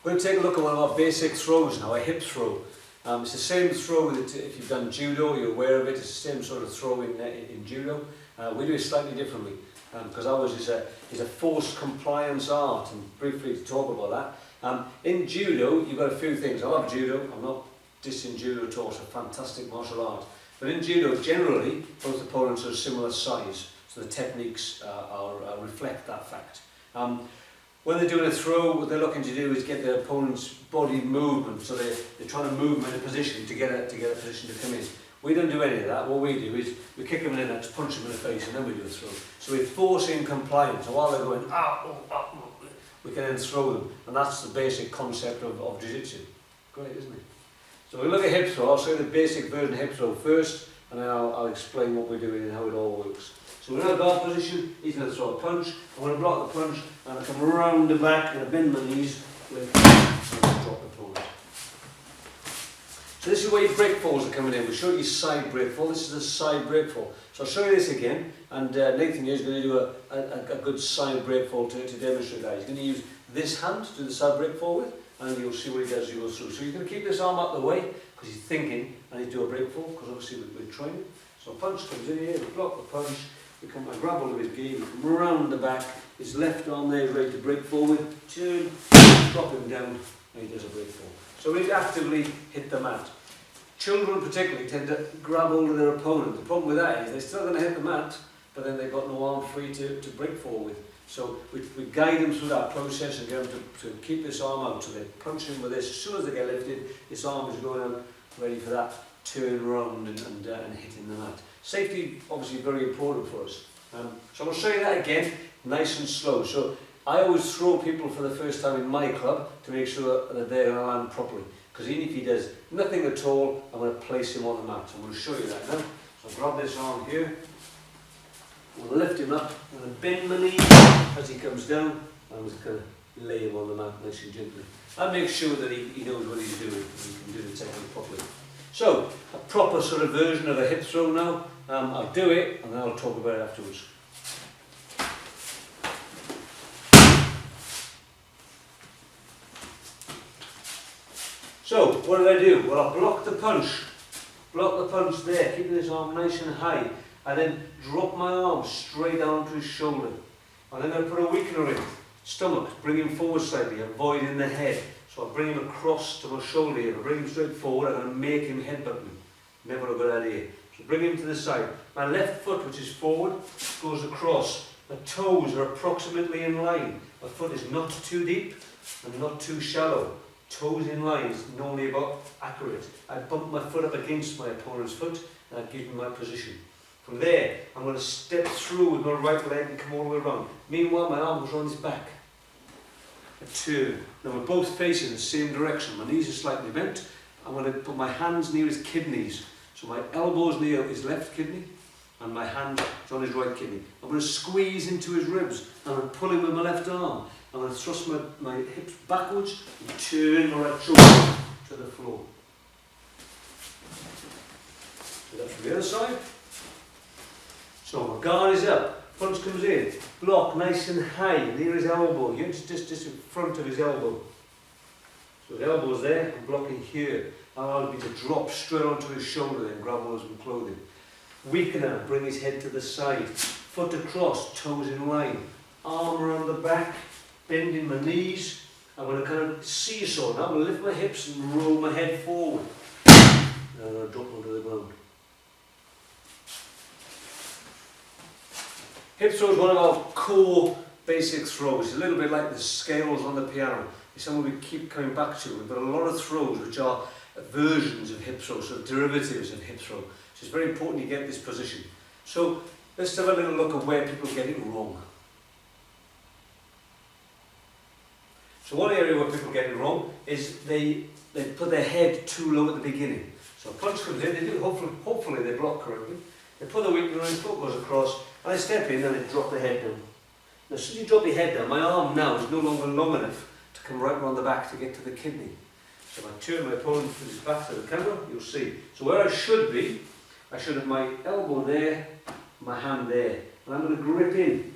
We're going to take a look at one of our basic throws now, a hip throw. It's the same throw that if you've done judo, you're aware of it. It's the same sort of throw in judo. We do it slightly differently because ours is a forced compliance art, and briefly to talk about that. In judo, you've got a few things. I love judo. I'm not dissing judo at all. It's a fantastic martial art. But in judo, generally, both opponents are similar size, so the techniques reflect that fact. When they're doing a throw, what they're looking to do is get their opponent's body movement, so they're trying to move them in a position to get a position to come in. We don't do any of that. What we do is we kick them in the nuts, punch them in the face, and then we do a throw. So we're forcing compliance. So while they're going, we can then throw them, and that's the basic concept of jiu-jitsu. Great, isn't it? So we look at hip throw. I'll show you the basic version of hip throw first, and then I'll explain what we're doing and how it all works. So we're in a guard position. He's going to throw a punch. I'm going to block the punch, and I come round the back and I bend my knees with and drop the opponent. So this is where your break falls are coming in. We showed you side break fall. This is a side break fall. So I'll show you this again, and Nathan here is going to do a good side break fall to demonstrate that. He's going to use this hand to do the side break fall with, and you'll see what he does as you go through. So you're going to keep this arm out of the way because he's thinking I need to do a break fall, because obviously we're training. So a punch comes in here, we block the punch. We come and grab hold of his gi, we come round the back, his left arm there is ready to break forward, turn, drop him down, and he does a break fall. So we actively hit the mat. Children particularly tend to grab hold of their opponent. The problem with that is they're still going to hit the mat, but then they've got no arm free to break forward with. So we guide them through that process and get them to keep this arm out. So they punch him with this. As soon as they get lifted, this arm is going out ready for that turn round and hitting the mat. Safety obviously very important for us. So I'll show you that again, nice and slow. So I always throw people for the first time in my club to make sure that they're going to land properly. Because even if he does nothing at all, I'm going to place him on the mat. So I'm going to show you that now. So I'll grab this arm here, I'm going to lift him up, I'm going to bend my knee as he comes down, and I'm just going to lay him on the mat nice and gently. And make sure that he knows what he's doing and he can do the technique properly. So, a proper sort of version of a hip throw now. I'll do it and then I'll talk about it afterwards. So, what did I do? Well, I blocked the punch. Block the punch there, keeping this arm nice and high. I then drop my arm straight down to his shoulder. And then I put a weakener in. Stomach, bring him forward slightly, avoiding the head. So I bring him across to my shoulder here. I bring him straight forward, I'm going to make him headbutt me. Never a good idea. So bring him to the side. My left foot, which is forward, goes across. My toes are approximately in line. My foot is not too deep and not too shallow. Toes in line is normally about accurate. I bump my foot up against my opponent's foot and I give him my position. From there, I'm going to step through with my right leg and come all the way around. Meanwhile, my arm goes around his back. A turn. Now we're both facing the same direction. My knees are slightly bent. I'm going to put my hands near his kidneys. So my elbow's near his left kidney and my hand is on his right kidney. I'm going to squeeze into his ribs and I'm pulling with my left arm. I'm going to thrust my hips backwards and turn my right shoulder to the floor. So that's from the other side. So my guard is up. Punch comes in, block nice and high, near his elbow, here, just in front of his elbow. So his elbow's there, I'm blocking here. I'll be to drop straight onto his shoulder then, grab one of his clothing. Weakener, bring his head to the side. Foot across, toes in line. Arm around the back, bending my knees. I'm going to kind of seesaw now. I'm going to lift my hips and roll my head forward. And I'm going to drop onto the ground. Hip throw is one of our core basic throws. It's a little bit like the scales on the piano. It's something we keep coming back to. We've got a lot of throws which are versions of hip throw, so derivatives of hip throw. So it's very important you get this position. So let's have a little look at where people get it wrong. So one area where people get it wrong is they put their head too low at the beginning. So a punch comes in, they do, hopefully they block correctly. They put the weakener in, foot goes across, and I step in and I drop the head down. Now as soon as you drop your head down, my arm now is no longer long enough to come right around the back to get to the kidney. So if I turn my opponent with his back to the camera, you'll see. So where I should be, I should have my elbow there, my hand there, and I'm going to grip in.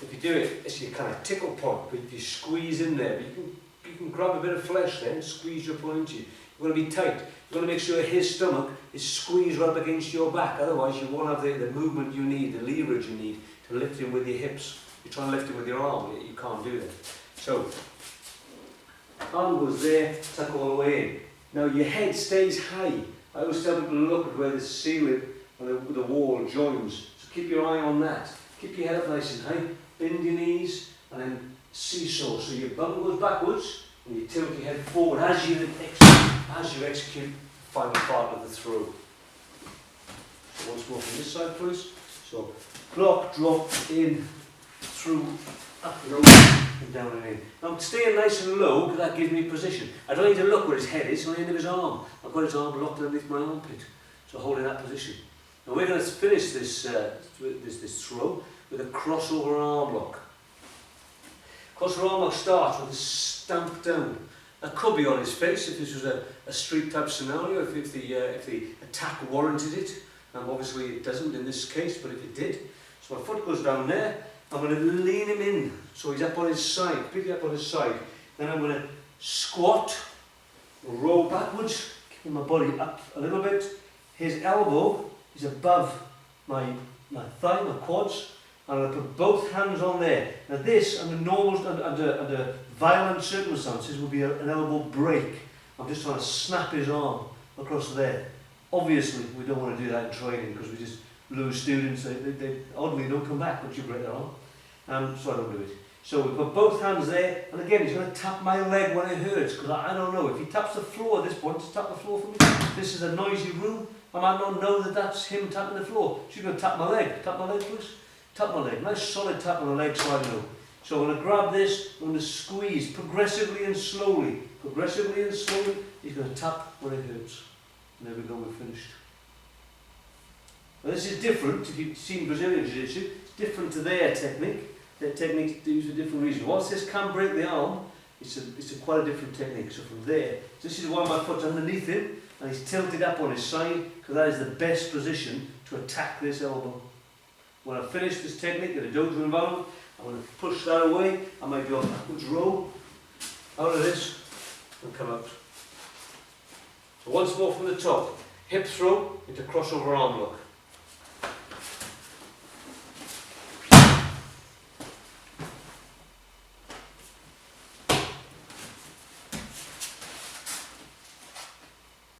If you do it, it's your kind of tickle point, but if you squeeze in there, but you you can grab a bit of flesh there and squeeze your pull into you. You want to be tight. You want to make sure his stomach is squeezed right up against your back, otherwise you won't have the movement you need, the leverage you need to lift him with your hips. You're trying to lift him with your arm, you can't do that. So, arm goes there, tuck all the way in. Now your head stays high. I always tell people to look at where the ceiling and the wall joins. So keep your eye on that. Keep your head up nice and high, bend your knees, and then seesaw. So your bum goes backwards, and you tilt your head forward as you execute the final part of the throw. So once more from this side, please. So block, drop, in, through, up and over, and down and in. Now I'm staying nice and low because that gives me position. I don't need to look where his head is, on the end of his arm. I've got his arm locked underneath my armpit. So holding that position. Now we're going to finish this throw with a crossover arm lock. Crossover arm lock starts with a stamp down. That could be on his face if this was a street type scenario, if the attack warranted it. Obviously it doesn't in this case, but if it did. So my foot goes down there, I'm going to lean him in, so he's up on his side, completely up on his side. Then I'm going to squat, roll backwards, keeping my body up a little bit. His elbow is above my thigh, my quads, and I'm going to put both hands on there. Now this, under violent circumstances, would be an elbow break. I'm just trying to snap his arm across there. Obviously, we don't want to do that in training because we just lose students. They oddly don't come back once you break their arm. So I don't do it. So we've got both hands there, and again, he's going to tap my leg when it hurts, because I don't know. If he taps the floor at this point, just tap the floor for me. This is a noisy room. I might not know that that's him tapping the floor. So you're going to tap my leg. Tap my leg, please. Tap my leg. Nice solid tap on the leg so I know. So I'm going to grab this, I'm going to squeeze progressively and slowly. Progressively and slowly, he's going to tap when it hurts. And there we go, we're finished. Now this is different, if you've seen Brazilian Jiu-Jitsu, it's different to their technique. Their techniques used for different reasons. Whilst this can break the arm, it's quite a different technique. So from there, this is why my foot's underneath him, and he's tilted up on his side, because that is the best position to attack this elbow. When I finish this technique, in a dojo environment, I'm going to push that away. I might go backwards roll out of this and come out. So once more from the top, hip throw into crossover arm lock.